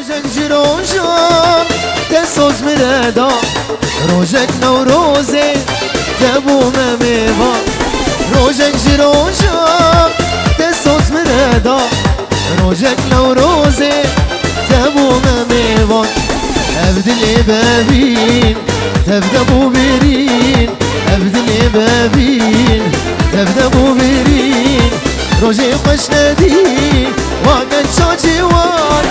روزك جروجان تسوز مردا روزك نوروزي تبو مميبا روزك جروجان تسوز مردا روزك نوروزي تبو مميبا ابدلي بابين تبدا بو بيرين ابدلي بابين تبدا بو بيرين روجي خوش ندي واقد شاجي وان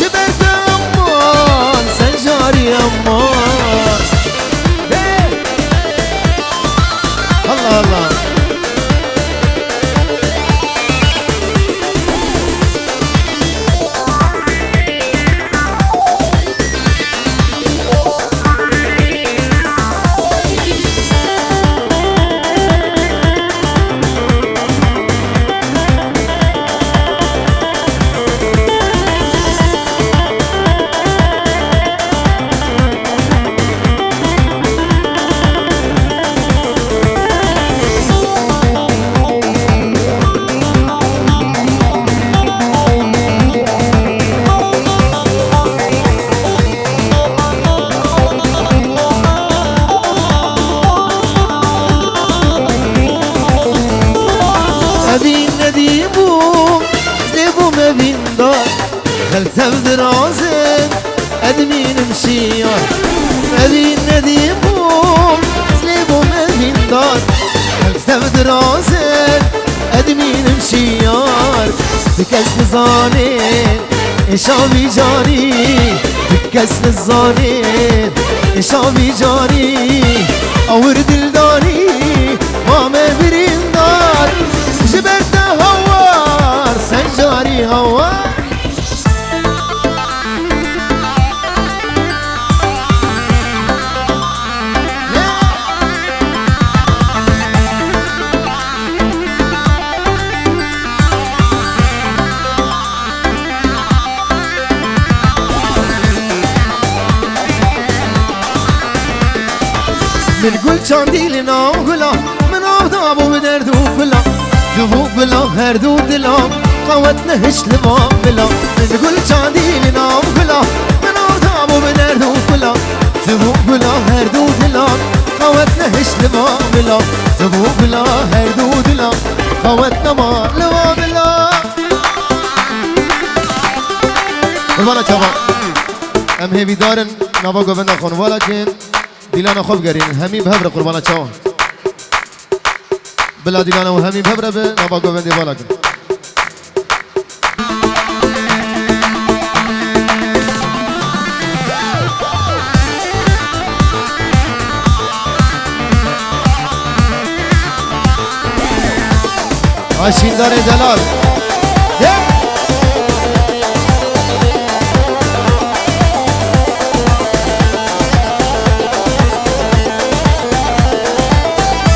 جبت امان سنجاري امان الله الله خلت براسك ادمين مشيار ادين نديمهم سليبو مدين دار خلت براسك ادمين مشيار بكس نزانين اشابي جاني بكس نزانين اشابي جاني اور دلداني ما مبرين دار جبرت هوار سنجاري هوار من قول شاندي لنا ولا من أوضابو بدردو بلا جبو بلا هردو دلا قوتنا هش لما بلا من قول شاندي لنا ولا من أوضابو بدردو بلا جبو بلا هردو دلا قوتنا هش لما بلا جبو بلا هردو دلا قوتنا ما لما بلا قربانا شباب ام هيفي دارن نابا قوبنا خون ولكن دیلانا خوب گرین همی بهبر قربانا چاو بلا دیلانا و همی بهبر به نبا گووندی بالا کن آشیندار جلال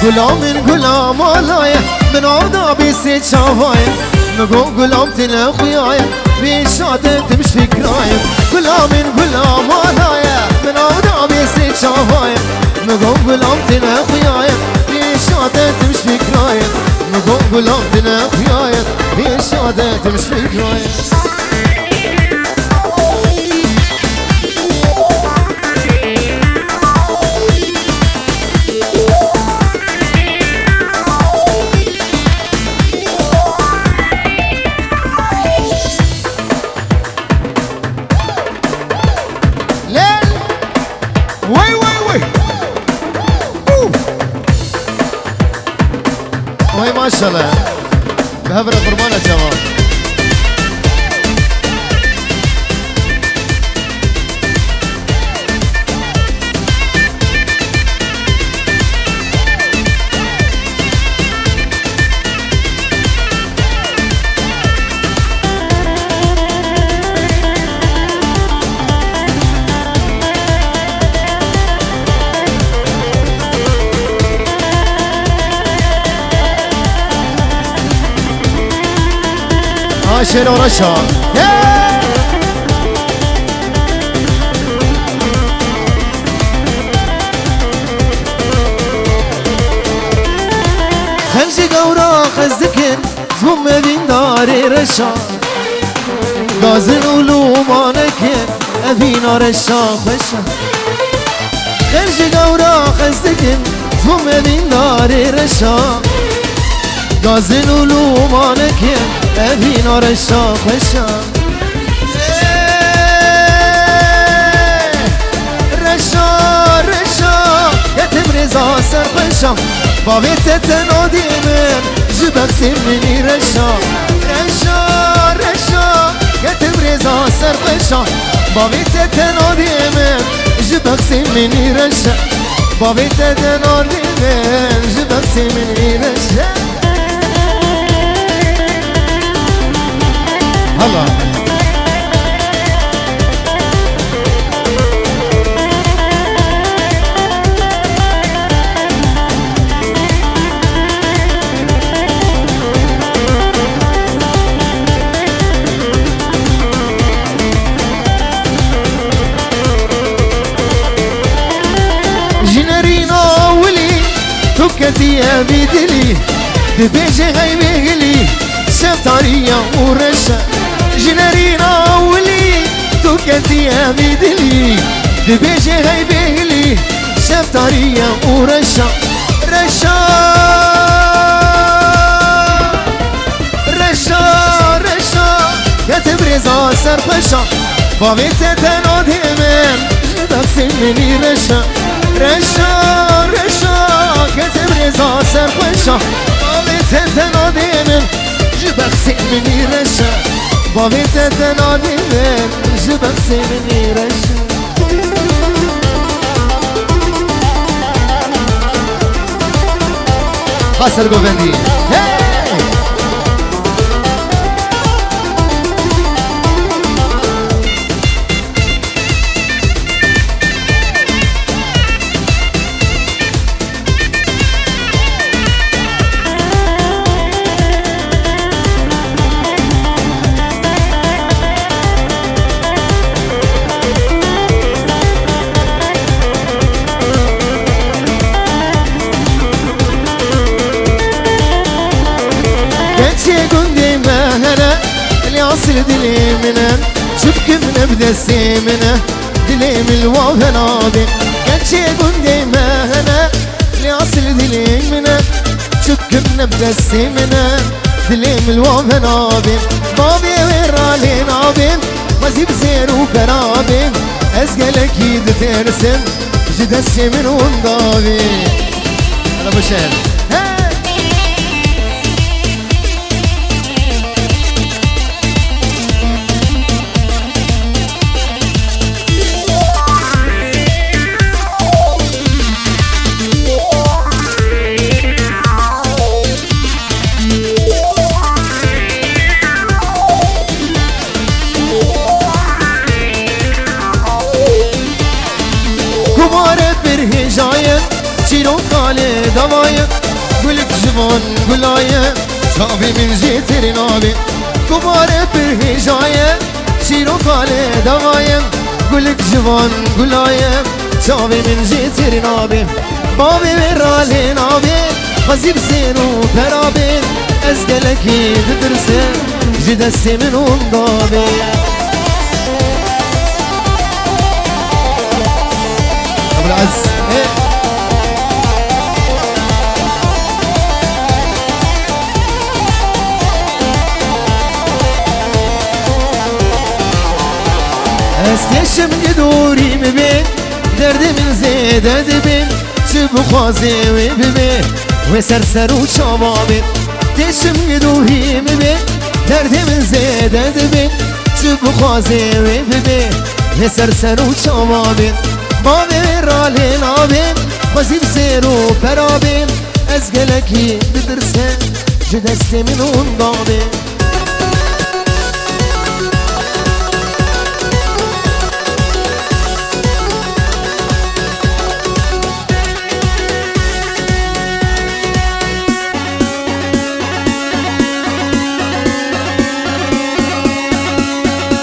غلام غلام آلایا من آدابی سی چاوایا مگو غلام تل خویایا بیشاده تمش فکرایا غلام غلام آلایا من آدابی سی چاوایا مگو غلام تل خویایا بیشاده تمش فکرایا مگو غلام تل خویایا بیشاده تمش فکرایا ما شاء الله بهبر قربانة جواب عاشر ورشا خنجي قورا خزكن زوم من داري رشا دازن ولو مانكن افینا رشا خوشا خرج گورا خستکن زوم بین داری رشا گازن اولو مانکن افینا رشا خوشا رشا رشا یتم رزا سر خوشا باویت تنادی من جبک سیمنی رشا رشا رشا یتم رزا سر خوشا باویت تنادی من جبک سیمنی رشا باویت تنادی من جبک سیمنی رشا هلا جنرينا ولي توكتي يا بيدلي دبيجي هاي بيغلي شفتاريا ورشا جنرينا ولي توكتي يا بيدلي دبيجي هاي بيغلي شفتاريا ورشا رشا رشا رشا يا تبرزا سرخشا بابيت تنادي من جدك سمني رشا رشا رشا كتب رزا سرخشا بابيت تنادي من جبك سمني رشا بابيت تنادي من جبك سمني رشا خسر گوبندی ياصل دلي منه شبك من بدسي منه دلي من الوافن عابي كان شي قندي مهنا ياصل دلي منه شبك من بدسي منه دلي من الوافن عابي بابي ويرالي نابي مزيب زير وكرابي ازقلك يد ترسم جدسي من وندابي انا بشهر كبارت برهجاية شيرو خالي دواية قلك جوان قلاية شابي من جيتر نابي كبارت برهجاية شيرو خالي دواية قلك جوان قلاية شابي من جيتر نابي بابي برالي نابي غزيب زينو برابي ازقلكي تدرسي جدسي من وندابي العز استشم قدوري مبين درد من زيد دبين شب خوازي وببين وسرسر وشبابين تشم قدوري مبين درد من زيد دبين شب خوازي وببين وسرسر وشبابين بابي رالي نابين بزيب زيرو برابين ازقلكي بدرسه جدستي من وندابين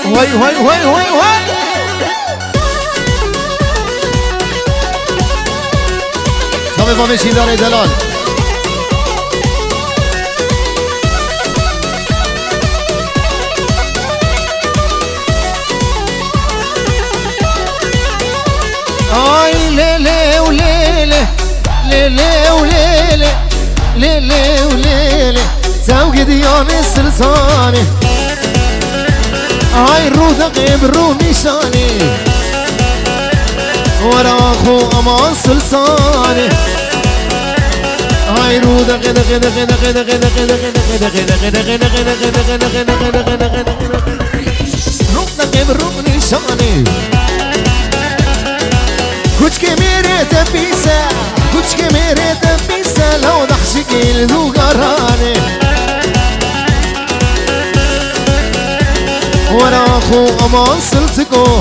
وي وي وي وي وي با بشین داره دلال ليلي وليلي ليلي وليلي توقي دياني السلطاني هاي الروضة غيب الرومي شاني ورا اخو امان سلطاني هاي روضة غدا غدا غدا غدا غدا غدا غدا غدا غدا غدا غدا غدا غدا غدا غدا غدا روضة غيب الرومي شاني كوتشكي ميري تبيسة كوتشكي ميري تبيسة لو ضحشكي لذو قراني ورا اخو امان سلطكو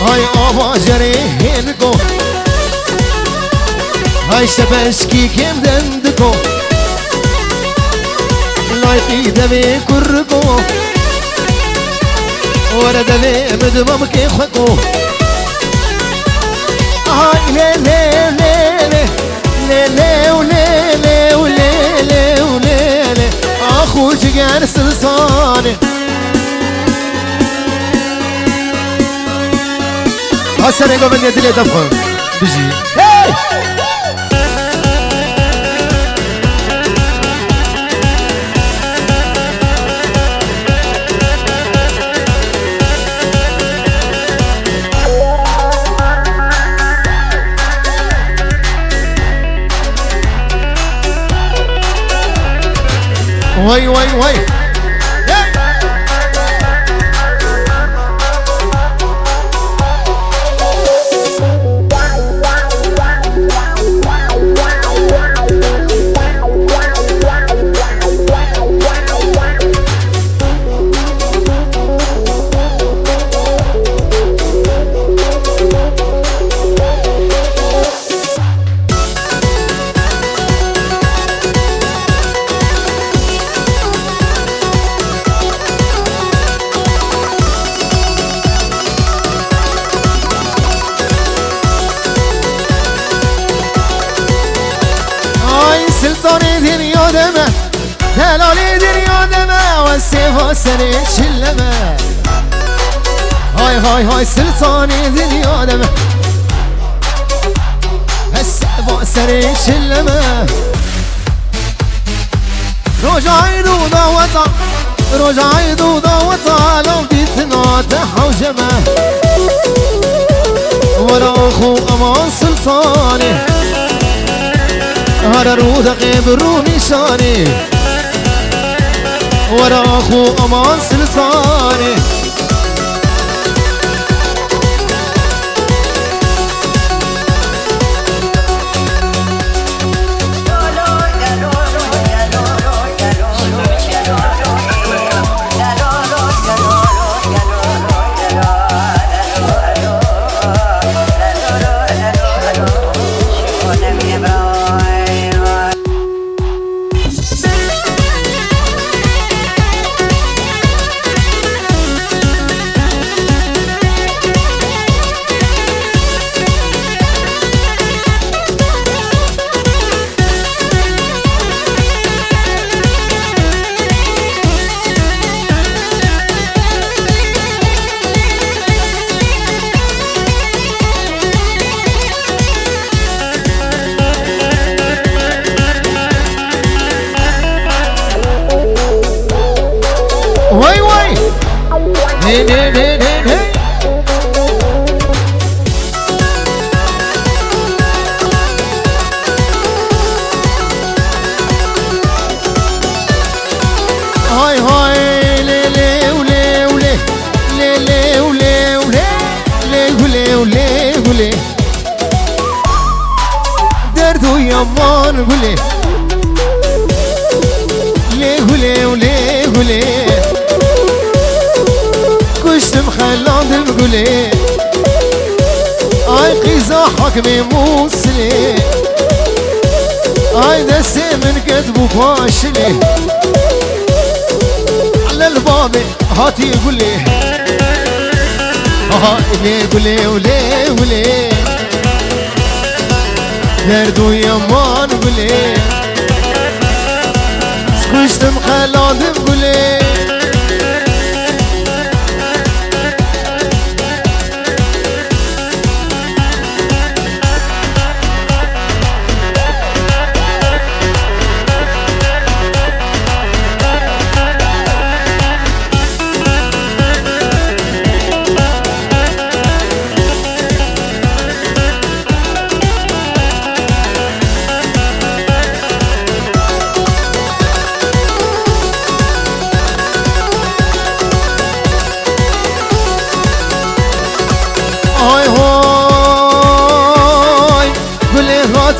هاي ابا جريهنكو هاي شبشكي كيم دندكو لايقي دمي كركو ورا دمي مدمم كي خكو هاي ليلي ليلي ليلي وليلي وليلي وليلي اخو جيجان سلطاني هسه نقوم من يدلي دفخ بيجي هاي وي وي وي سلطاني دنيا دمه هلالي دنيا دمه والسيف سري شلمه هاي هاي هاي سلطاني دنيا دمه السيف سري شلمه رجعي دودا وطا رجعي دودا وطا لو بيتنا تحوجمه ورا اخو امان سلطاني هر روضة غيب الرومي شاني ورا اخو امان سلطاني وي وي هي هي هي هي هاي هاي ليلي ولي ولي ليلي ولي ولي لي ولي ولي ولي دردو يمان ولي لي ولي ولي ولي كشتم خلان بقولي اي قيزة حكمي موصلي اي دسي من كتبو فاشلي على الباب هاتي قولي لي قولي ولي ولي دردو يمان قولي كشتم خلان بقولي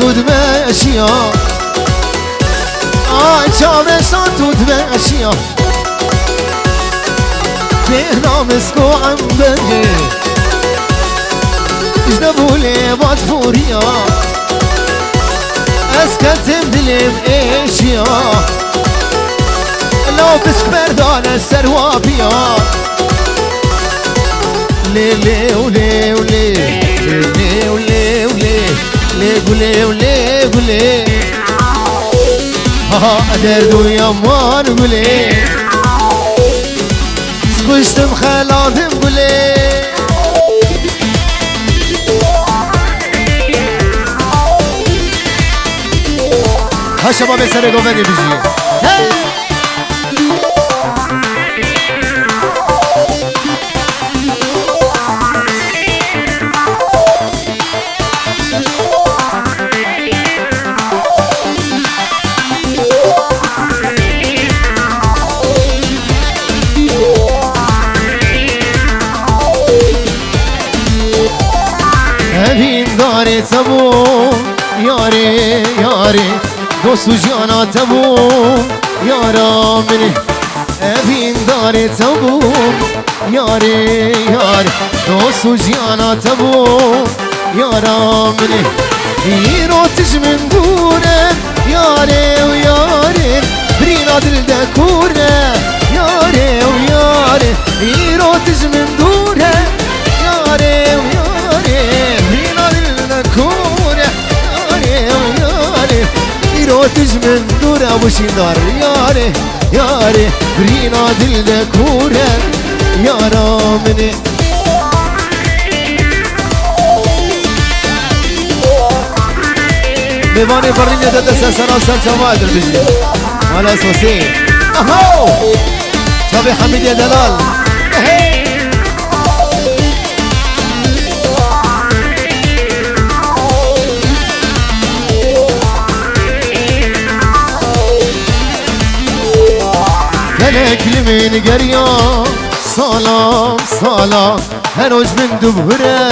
تو دمشیا چاورشان تو دمشیا تهران مسكو عم بجي جنبو لي بطفوريا اسكتم دلم ايشيا لو بسك بردان السروابيا لي لي ولي ولي لي ولي ولي لي قولي ولي قولي ها دردو يمان قولي سكشتم خلادم قولي ها شباب سر گوهری بجی هبین داره تبو یاره یاره دوستو جانا تبو یارا منی هبین داره تبو یاره یاره دوستو جانا تبو یارا منی ایراتش من دوره یاره و یاره برینا دل دکوره یاره و یاره ایراتش من دوره یاره و یاره برینا دل دکوره یاره و یاره ایراتش من دوره بوشین دار یاره یاره برینا دل دکوره یارا منی میوانی برنی داده سراسر جواد بجی مالا سوسی اهو شبی حمیدی دلال فلک من گریا سلام سلام هنوز من دبره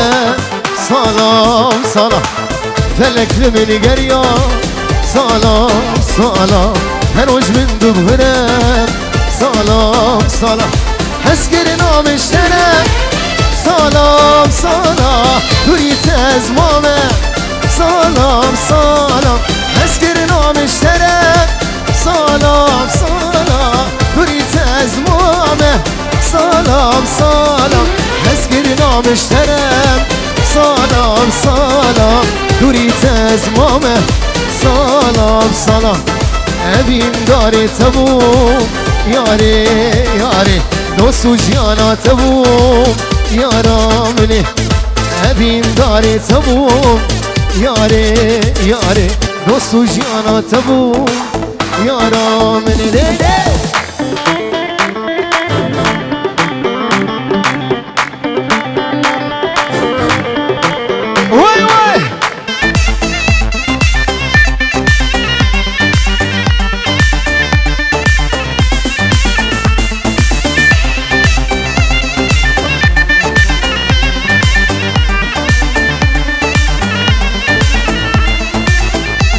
سلام سلام فلك من قرية سلام سلام هنوش من دبرم سلام سلام حسكرنا مشترك سلام سلام دوريت ازمامه سلام سلام حسكرنا مشترك سلام سلام دوريت ازمامه سلام سلام حسكرنا مشترك سلام سلام دوریت از مامه سلام سلام ابین داره تبو یاره یاره دوستو جانا تبو یارا منه ابین داره تبو یاره یاره دوستو جانا تبو یارا منه ده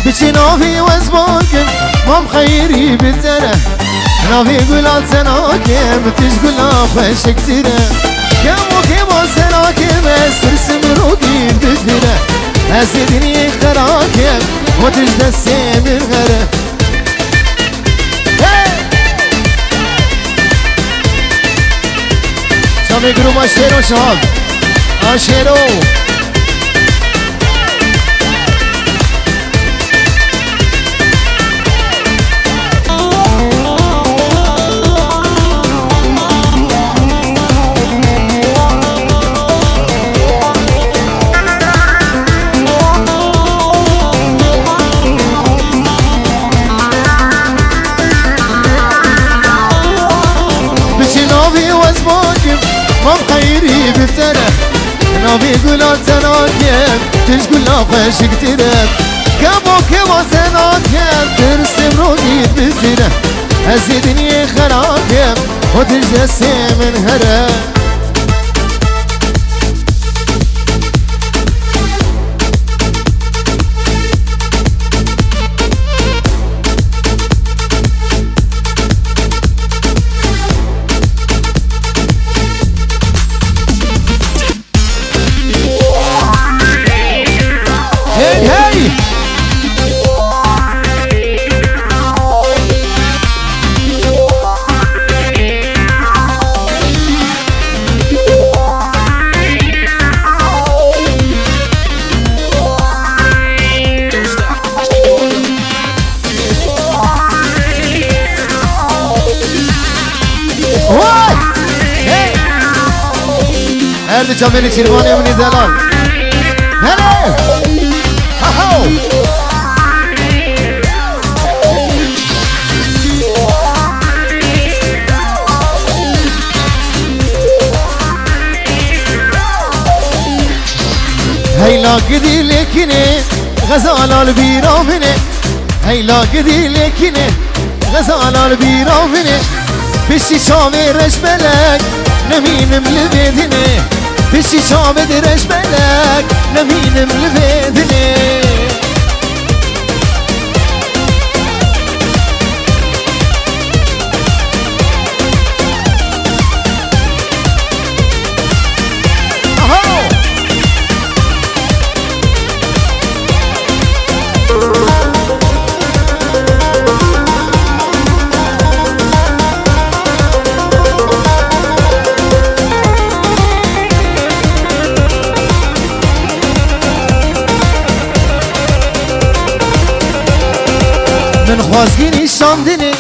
بچی نافی وزباکم مام خیری بتره نافی گلان سناکم تش گلان خوشک تیره کم و کم سناکم سرسم رو گیر بتره از دنی خراکم و تش دستی من غره شامی گروم آشیرو شاب آشیرو مام خيري بتره نبي قولان سناكم تش قولان خوشك تره كابو كوا سناكم ترسم روحي بتره هزيدني خراكم وتش دسي من هره هردو جامعه چیروانی منی دلال هلا هاو هيلا قدي لكني غزال البيرامني هيلا قدي لكني غزال البيرامني بشي شامي رجبلك نمين ملبدني بشي شامي رجبلك نمين ملبدني من خوازگینی شاندنی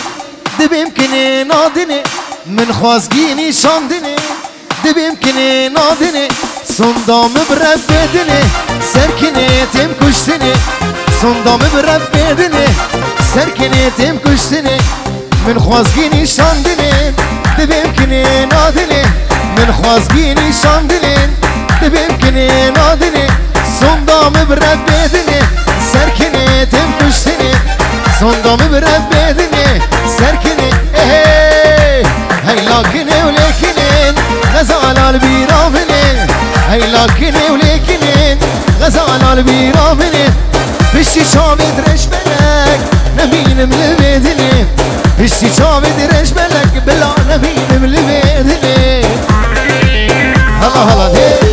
دبیم کنی نادنی من خوازگینی شاندنی دبیم کنی نادنی صندام برب بدنی سرکنی تیم کشتنی صندام برب بدنی سرکنی تیم کشتنی من خوازگینی شاندنی دبیم کنی نادنی من خوازگینی شاندنی دبیم کنی نادنی صندام برب بدنی سرکنی تیم کشتنی صندومي برب بدني سركني ايه هاي لكني ولكنين غزال البيرامني هاي لكني ولكنين غزال البيرامني بشي شامي درش بلك نمين ملبدني بشي شامي درش بلك بلا نمين ملبدني هلا هلا دي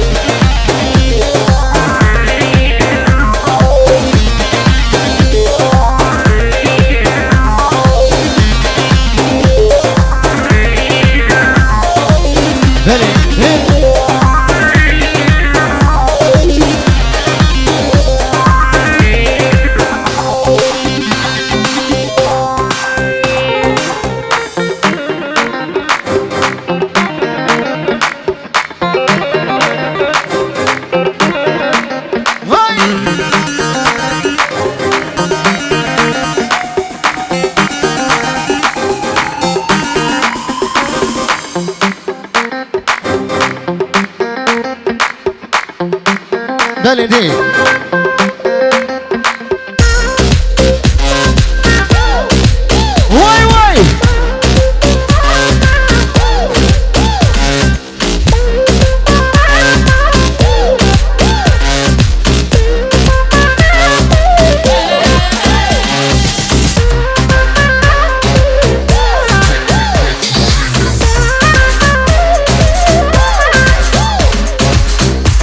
بله دي واي واي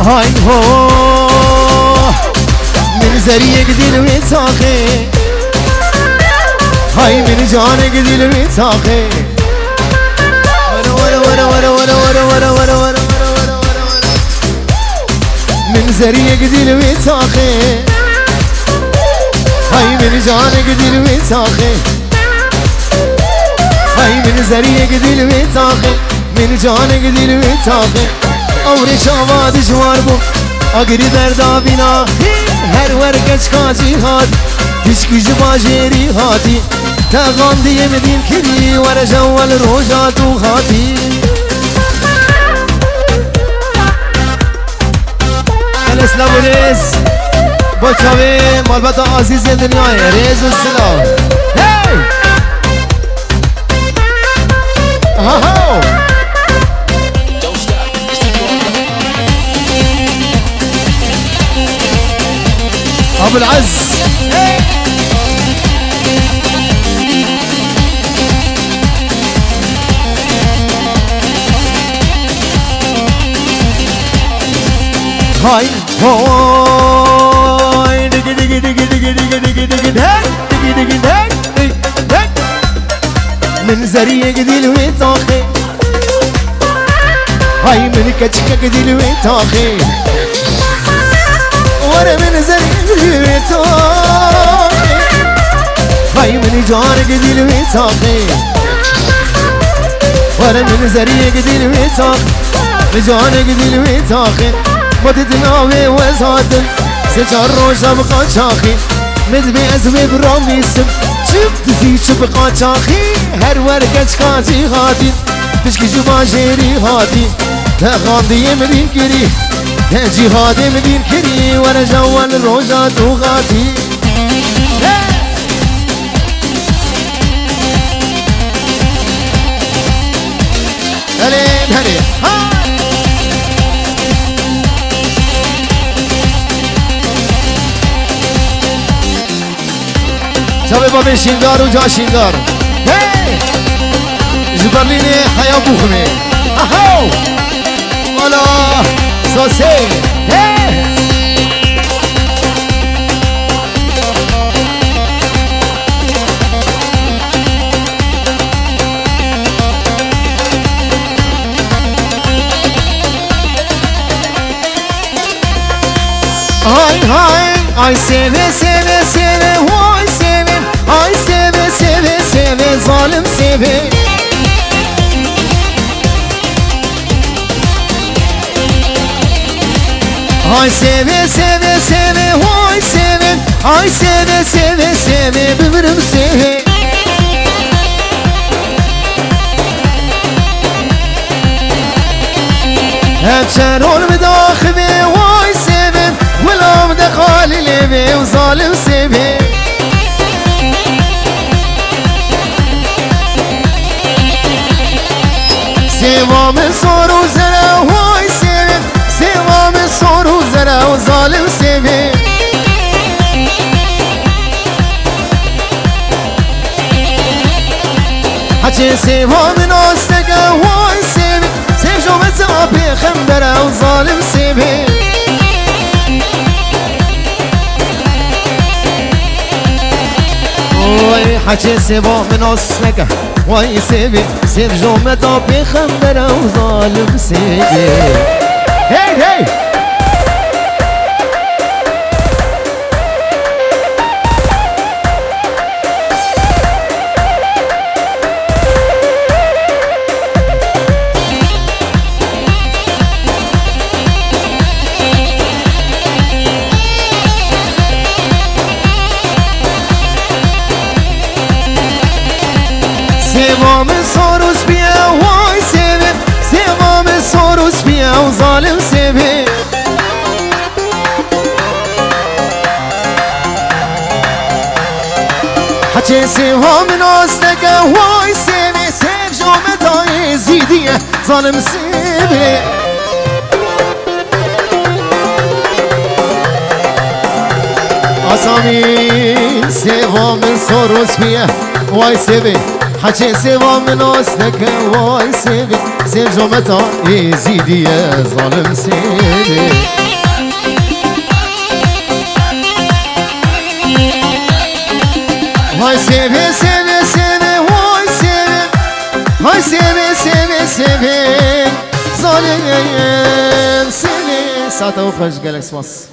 هاي هو من زريك دل ويتاخي هاي من جانك دل ويتاخي ورا ورا ورا ورا ورا ورا ورا ورا ورا من زريك دل ويتاخي هاي من جانك دل ويتاخي هاي من زريك دل ويتاخي من جانك دل ويتاخي اوري شاواد جوار بو اگری دردا بینا هر ورگش کاجی هات هیچ باجری هاتی تغاندی مدین کری ور جوال روزاتو هاتی الاسلام و ریز با چاوی مالبت عزیز دنیای ریز و سلام هی هاو ابو العز هاي هاي دق دق دق دق دق دق دق دق دق من زريق دي الويتاخي هاي من كتشكك دي الويتاخي ورا من زريق دي الويتاخي هاي من جارك دي الويتاخي ورا من زريق دي الويتاخي لجانك دل ويتاخن ما تتناوي وزادن سجار روجا بقى شاخي مدبي ازمي برامي سم شفت زيش بقى شاخي هر ورقش كاجي هاتي تشكي جبا جيري هاتي غاندي مدين كري جهادي مدين كري وانا جوال روجا توغاتي هلين هلين شباب بابي شيندار وجا شيندار هي جبرليني حيا بوخمي اهو ولا سوسي هي Hay hay ay seve seve seve vay seve ay seve seve seve zalim seve ay seve seve seve vay seve ay seve seve seve bıbırım seve hep şerol müdahime vay seve ولو دخل لبي وظالم سبي سوا من صور وزرا هاي سبي سوا من صور وزرا وظالم سبي حكي سوا من أصدقا هاي سبي سيجو متعبي خنبرا وظالم سبي وای حچه سوا من اصلك وای سیبی سیب جمعتا پیغمبر و ظالم سیبی هی هی سوا من صاروس بیا وای سیبی سوا من صاروس بیا و ظالم سیبی حچه سوا من آستک وای سیبی سیب جامتای زیدیه ظالم سیبی آسامی سوا من صاروس بیا وای سیبی حكي سوا من أصلك واي سيبي سيب جمتا يزيدي يا ظالم سيبي واي سيبي سيبي سيبي واي سيبي واي سيبي سيبي سيبي ظالم سيبي ساعته وخش قالك سواس